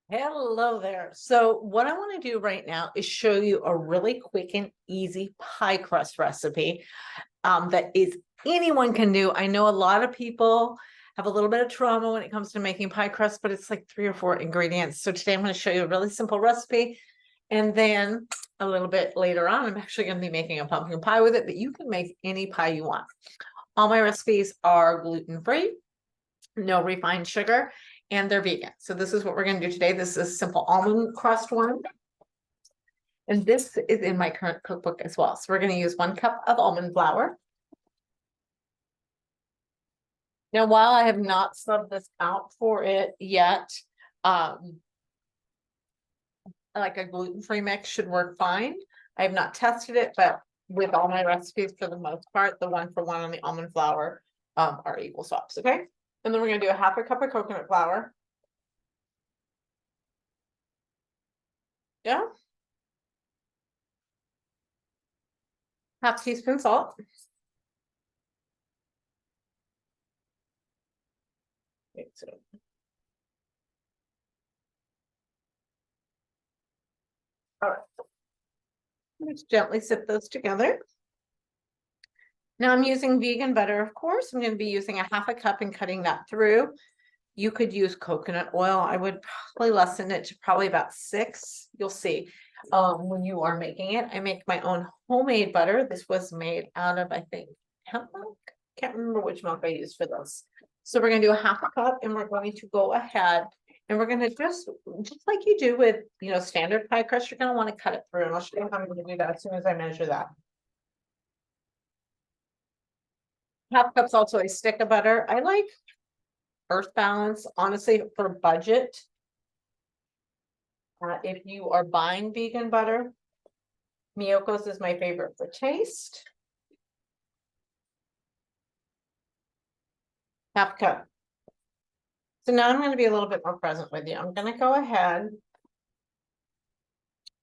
Hello there. So what I want to do right now is show you a really quick and easy pie crust recipe that is anyone can do. I know a lot of people have a little bit of trauma when it comes to making pie crust, but it's like 3 or 4 ingredients. So today I'm going to show you a really simple recipe. And then a little bit later on, I'm actually going to be making a pumpkin pie with it, but you can make any pie you want. All my recipes are gluten-free, no refined sugar, and they're vegan. So this is what we're going to do today. This is simple almond crust one. And this is in my current cookbook as well. So we're going to use 1 cup of almond flour. Now, while I have not subbed this out for it yet, like a gluten-free mix should work fine. I have not tested it, but with all my recipes, for the most part, the 1-for-1 on the almond flour are equal swaps, okay? And then we're going to do a 1/2 cup of coconut flour. Yeah. 1/2 teaspoon salt. So all right. Let's gently sip those together. Now I'm using vegan butter, of course. I'm going to be using a 1/2 cup and cutting that through. You could use coconut oil. I would probably lessen it to probably about 6. You'll see when you are making it. I make my own homemade butter. This was made out of, I think, hemp milk. Can't remember which milk I used for this. So we're going to do a 1/2 cup, and we're going to go ahead and we're going to just like you do with, standard pie crust, you're going to want to cut it through. And I'll show you how I'm going to do that as soon as I measure that. 1/2 cup's also a stick of butter. I like Earth Balance, honestly, for budget. If you are buying vegan butter, Miyoko's is my favorite for taste. 1/2 cup. So now I'm going to be a little bit more present with you. I'm going to go ahead.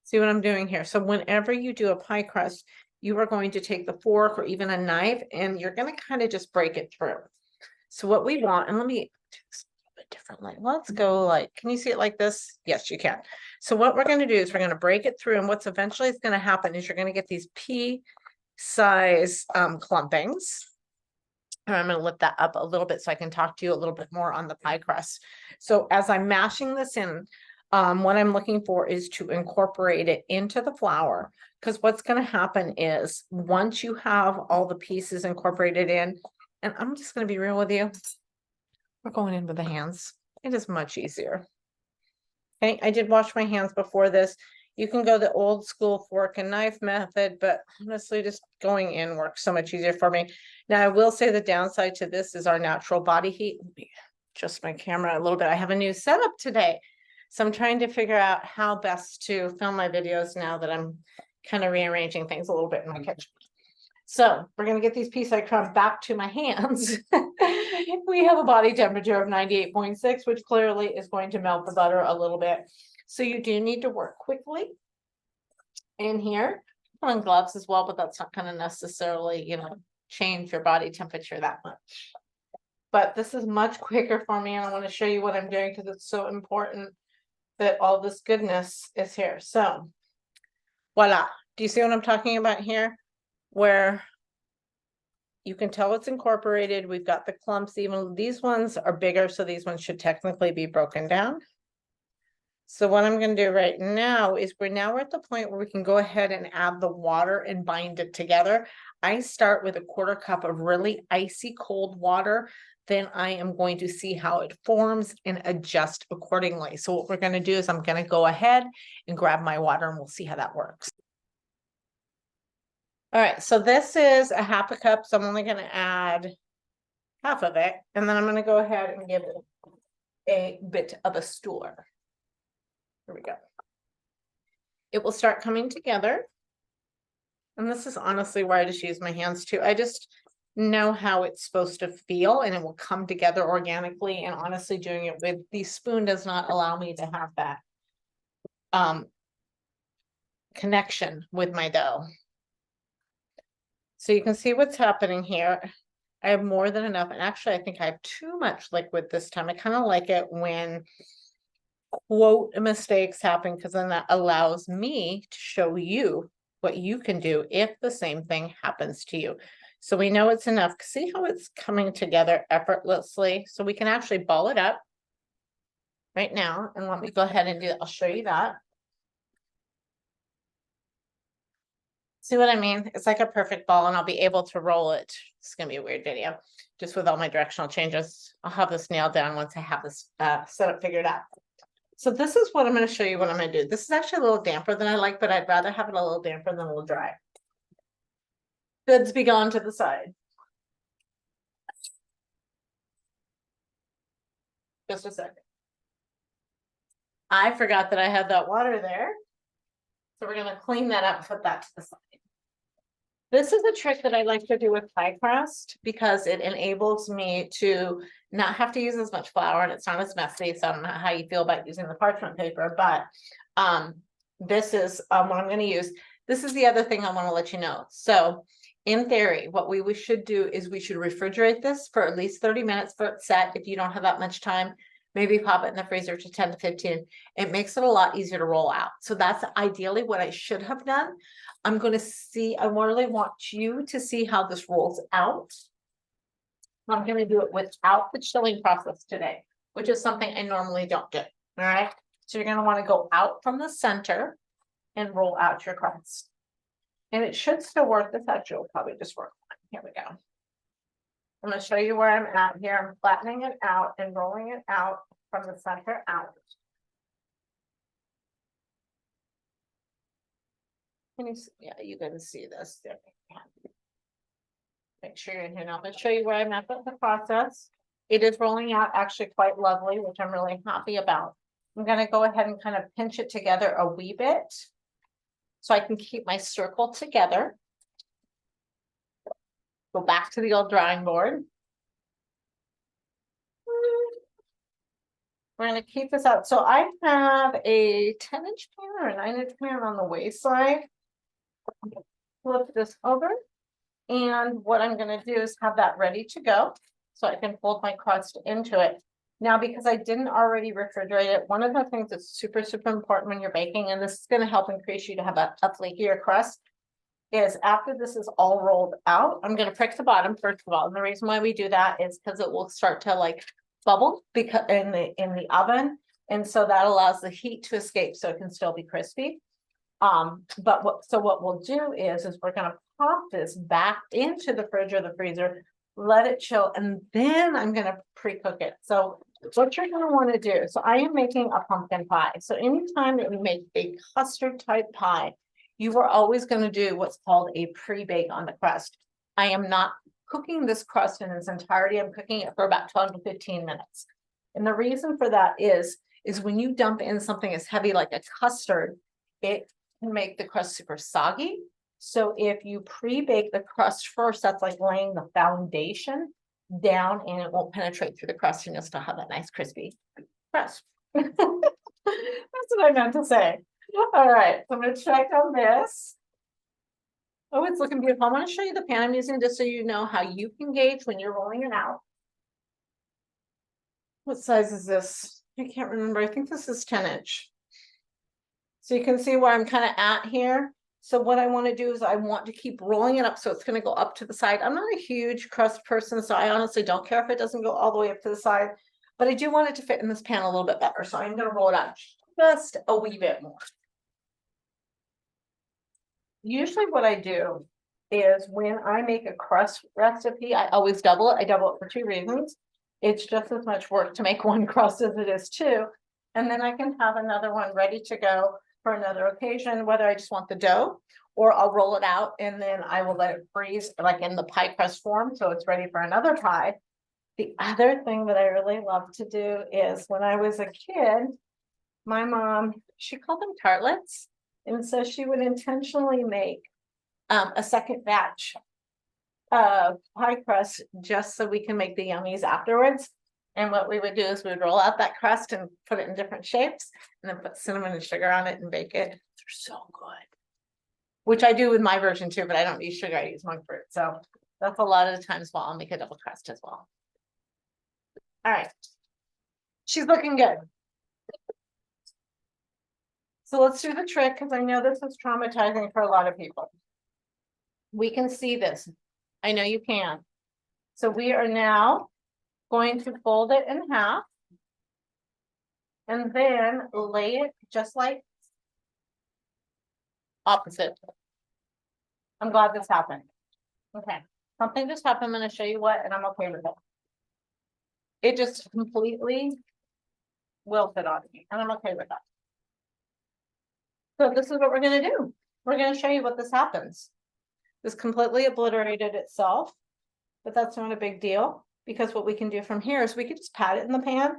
See what I'm doing here. So whenever you do a pie crust, you are going to take the fork or even a knife, and you're going to kind of just break it through. So what we want, and let me do this a bit differently. Let's go like, can you see it like this? Yes, you can. So what we're going to do is we're going to break it through, and what's eventually is going to happen is you're going to get these pea-size clumpings. And I'm going to lift that up a little bit so I can talk to you a little bit more on the pie crust. So as I'm mashing this in, what I'm looking for is to incorporate it into the flour, because what's going to happen is once you have all the pieces incorporated in, and I'm just going to be real with you, we're going in with the hands. It is much easier. Okay, I did wash my hands before this. You can go the old school fork and knife method, but honestly, just going in works so much easier for me. Now, I will say the downside to this is our natural body heat. Just my camera a little bit. I have a new setup today. So I'm trying to figure out how best to film my videos now that I'm kind of rearranging things a little bit in my kitchen. So we're going to get these pea-sized crumbs back to my hands. We have a body temperature of 98.6, which clearly is going to melt the butter a little bit. So you do need to work quickly in here. On gloves as well, but that's not going to necessarily, change your body temperature that much. But this is much quicker for me, and I want to show you what I'm doing because it's so important that all this goodness is here. So voila. Do you see what I'm talking about here? Where you can tell it's incorporated. We've got the clumps. Even these ones are bigger, so these ones should technically be broken down. So what I'm going to do right now is we're at the point where we can go ahead and add the water and bind it together. I start with a 1/4 cup of really icy cold water. Then I am going to see how it forms and adjust accordingly. So what we're going to do is I'm going to go ahead and grab my water, and we'll see how that works. All right, so this is a 1/2 cup, so I'm only going to add half of it, and then I'm going to go ahead and give it a bit of a stir. Here we go. It will start coming together. And this is honestly where I just use my hands too. I just know how it's supposed to feel, and it will come together organically. And honestly, doing it with the spoon does not allow me to have that connection with my dough. So you can see what's happening here. I have more than enough. And actually, I think I have too much liquid this time. I kind of like it when quote mistakes happen because then that allows me to show you what you can do if the same thing happens to you. So we know it's enough. See how it's coming together effortlessly? So we can actually ball it up right now. And let me go ahead and do that. I'll show you that. See what I mean? It's like a perfect ball and I'll be able to roll it. It's gonna be a weird video, just with all my directional changes. I'll have this nailed down once I have this setup figured out. So this is what I'm gonna show you what I'm gonna do. This is actually a little damper than I like, but I'd rather have it a little damper than a little dry. Goods be gone to the side. Just a second. I forgot that I had that water there. So we're gonna clean that up, put that to the side. This is a trick that I like to do with pie crust because it enables me to not have to use as much flour and it's not as messy. So I don't know how you feel about using the parchment paper, but this is what I'm going to use. This is the other thing I want to let you know. So in theory, what we should do is we should refrigerate this for at least 30 minutes for it's set. If you don't have that much time, maybe pop it in the freezer to 10 to 15. It makes it a lot easier to roll out. So that's ideally what I should have done. I'm going to see, I really want you to see how this rolls out. I'm going to do it without the chilling process today, which is something I normally don't do. All right. So you're going to want to go out from the center and roll out your crust. And it should still work. This actually will probably just work. Here we go. I'm going to show you where I'm at here. I'm flattening it out and rolling it out from the center out. Can you see? Yeah, you can see this. There. Make sure you're in here now. I'm going to show you where I'm at with the process. It is rolling out actually quite lovely, which I'm really happy about. I'm going to go ahead and kind of pinch it together a wee bit so I can keep my circle together. Go back to the old drawing board. We're going to keep this out. So I have a 10-inch pan or a 9-inch pan on the waist-side. Flip this over. And what I'm going to do is have that ready to go so I can fold my crust into it. Now, because I didn't already refrigerate it, one of the things that's super, super important when you're baking, and this is going to help increase you to have a flakier crust, is after this is all rolled out, I'm going to prick the bottom first of all. And the reason why we do that is because it will start to like bubble because in the oven. And so that allows the heat to escape so it can still be crispy. But what we'll do is we're going to pop this back into the fridge or the freezer, let it chill, and then I'm going to pre-cook it. So what you're going to want to do, so I am making a pumpkin pie. So anytime that we make a custard type pie, you are always going to do what's called a pre-bake on the crust. I am not cooking this crust in its entirety. I'm cooking it for about 12 to 15 minutes. And the reason for that is when you dump in something as heavy like a custard, it can make the crust super soggy. So if you pre-bake the crust first, that's like laying the foundation down and it won't penetrate through the crust and you'll still have that nice crispy crust. That's what I meant to say. All right, so I'm going to check on this. Oh, it's looking beautiful. I want to show you the pan I'm using just so you know how you can gauge when you're rolling it out. What size is this? I can't remember. I think this is 10-inch. So you can see where I'm kind of at here. So what I want to do is I want to keep rolling it up so it's going to go up to the side. I'm not a huge crust person, so I honestly don't care if it doesn't go all the way up to the side, but I do want it to fit in this pan a little bit better. So I'm going to roll it out just a wee bit more. Usually what I do is when I make a crust recipe, I always double it. I double it for two reasons. It's just as much work to make one crust as it is two. And then I can have another one ready to go for another occasion, whether I just want the dough or I'll roll it out and then I will let it freeze like in the pie crust form. So it's ready for another pie. The other thing that I really love to do is when I was a kid, my mom, she called them tartlets. And so she would intentionally make a second batch of pie crust just so we can make the yummies afterwards. And what we would do is we would roll out that crust and put it in different shapes and then put cinnamon and sugar on it and bake it. They're so good. Which I do with my version too, but I don't use sugar, I use monk fruit. So that's a lot of the times while I'll make a double crust as well. All right. She's looking good. So let's do the trick, because I know this is traumatizing for a lot of people. We can see this. I know you can. So we are now going to fold it in half. And then lay it just like opposite. I'm glad this happened. Okay, something just happened. I'm gonna show you what, and I'm okay with it. It just completely wilted on me, and I'm okay with that. So this is what we're gonna do. We're gonna show you what this happens. This completely obliterated itself, but that's not a big deal, because what we can do from here is we can just pat it in the pan.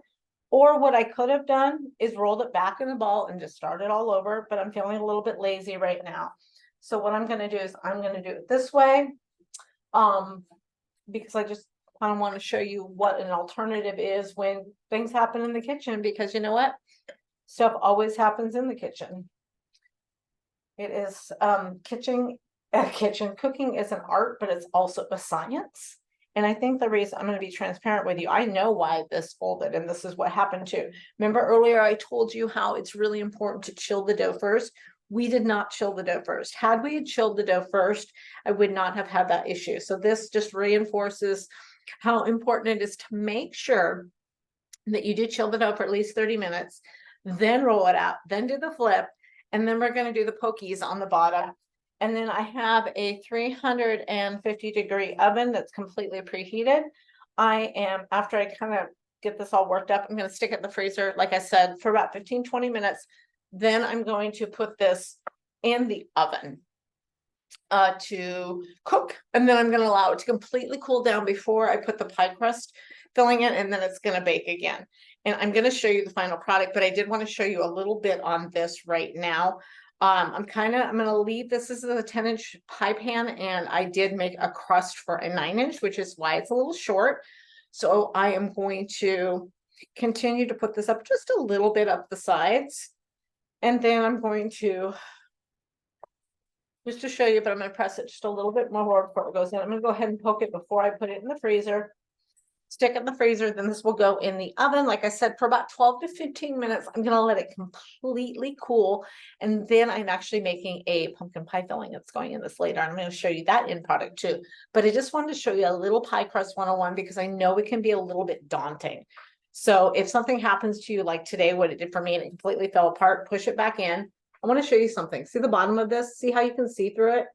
Or what I could have done is rolled it back in a ball and just start it all over, but I'm feeling a little bit lazy right now. So what I'm gonna do is I'm gonna do it this way. Because I just kind of want to show you what an alternative is when things happen in the kitchen, because you know what? Stuff always happens in the kitchen. It is cooking is an art, but it's also a science. And I think the reason I'm going to be transparent with you, I know why this folded, and this is what happened too. Remember earlier I told you how it's really important to chill the dough first. We did not chill the dough first. Had we chilled the dough first, I would not have had that issue. So this just reinforces how important it is to make sure that you do chill the dough for at least 30 minutes, then roll it out, then do the flip, and then we're going to do the pokies on the bottom. And then I have a 350-degree oven that's completely preheated. After I kind of get this all worked up, I'm going to stick it in the freezer, like I said, for about 15-20 minutes. Then I'm going to put this in the oven to cook. And then I'm going to allow it to completely cool down before I put the pie crust filling in, and then it's going to bake again. And I'm going to show you the final product, but I did want to show you a little bit on this right now. I'm going to leave this is a 10-inch pie pan, and I did make a crust for a 9-inch, which is why it's a little short. So I am going to continue to put this up just a little bit up the sides. And then I'm going to, just to show you, but I'm going to press it just a little bit more before it goes in. I'm going to go ahead and poke it before I put it in the freezer. Stick it in the freezer, then this will go in the oven, like I said, for about 12 to 15 minutes. I'm going to let it completely cool, and then I'm actually making a pumpkin pie filling that's going in this later. I'm going to show you that in product too, but I just wanted to show you a little pie crust 101, because I know it can be a little bit daunting. So if something happens to you like today, what it did for me, and it completely fell apart, push it back in. I want to show you something. See the bottom of this? See how you can see through it?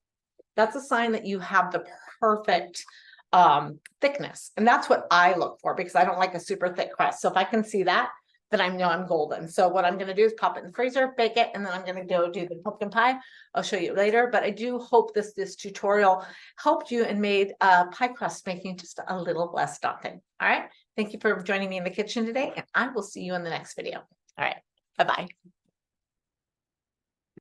That's a sign that you have the perfect thickness. And that's what I look for, because I don't like a super thick crust. So if I can see that, then I know I'm golden. So what I'm going to do is pop it in the freezer, bake it, and then I'm going to go do the pumpkin pie. I'll show you later, but I do hope this tutorial helped you and made pie crust making just a little less daunting. All right. Thank you for joining me in the kitchen today, and I will see you in the next video. All right. Bye-bye.